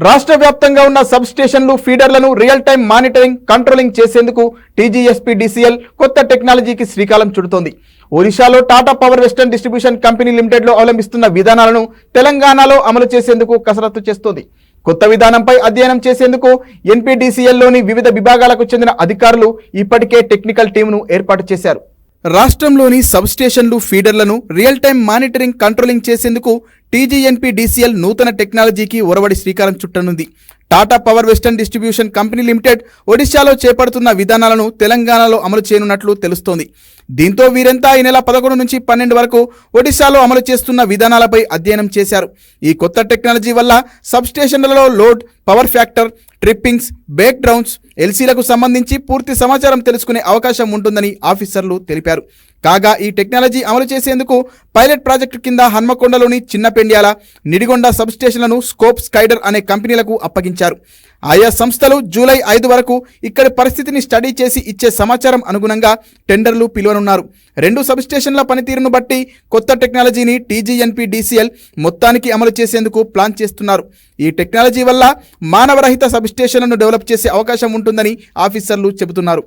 రాష్ట్ర వ్యాప్తంగా ఉన్న సబ్ స్టేషన్లు ఫీడర్లను రియల్ టైం మానిటరింగ్ కంట్రోలింగ్ చేసేందుకు టీజీఎస్పీడీసీఎల్ కొత్త టెక్నాలజీకి శ్రీకారం చుడుతోంది. ఒడిశాలో Tata power western distribution company లిమిటెడ్లో అవలంబిస్తున్న విధానాలను తెలంగాణలో అమలు చేసేందుకు కసరత్తు చేస్తోంది. కొత్త విధానంపై అధ్యయనం చేసేందుకు ఎన్పీడీసీఎల్లోని వివిధ విభాగాలకు చెందిన అధికారులు ఇప్పటికే టెక్నికల్ టీంను ఏర్పాటు చేశారు. రాష్ట్రంలోని సబ్ స్టేషన్లు ఫీడర్లను రియల్ టైం మానిటరింగ్ కంట్రోలింగ్ చేసేందుకు టీజీఎన్పీడీసీఎల్ నూతన టెక్నాలజీకి ఒరవడి శ్రీకారం చుట్టనుంది. Tata power western distribution company limited ఒడిశాలో చేపడుతున్న విధానాలను తెలంగాణలో అమలు చేయనున్నట్లు తెలుస్తోంది. దీంతో వీరంతా ఈ నెల 11 నుంచి 12 వరకు ఒడిశాలో అమలు చేస్తున్న విధానాలపై అధ్యయనం చేశారు. ఈ కొత్త టెక్నాలజీ వల్ల సబ్ స్టేషన్లలో load, power factor, trippings, breakdowns, ఎల్సీలకు సంబంధించి పూర్తి సమాచారం తెలుసుకునే అవకాశం ఉంటుందని ఆఫీసర్లు తెలిపారు. కాగా ఈ టెక్నాలజీ అమలు చేసేందుకు పైలట్ ప్రాజెక్టు కింద హన్మకొండలోని చిన్నపెండ్యాల, నిడిగొండ సబ్ స్టేషన్లను స్కోప్ స్కైడర్ అనే కంపెనీలకు అప్పగించారు. ఆయా సంస్థలు జూలై 5 వరకు ఇక్కడి పరిస్థితిని స్టడీ చేసి ఇచ్చే సమాచారం అనుగుణంగా టెండర్లు పిలువనున్నారు. 2 సబ్ స్టేషన్ల పనితీరును బట్టి కొత్త టెక్నాలజీని టీజీఎన్పీడీసీఎల్ మొత్తానికి అమలు చేసేందుకు ప్లాన్ చేస్తున్నారు. ఈ టెక్నాలజీ వల్ల మానవరహిత సబ్ స్టేషన్లను డెవలప్ చేసే అవకాశం ఉంటుందని ఆఫీసర్లు చెబుతున్నారు.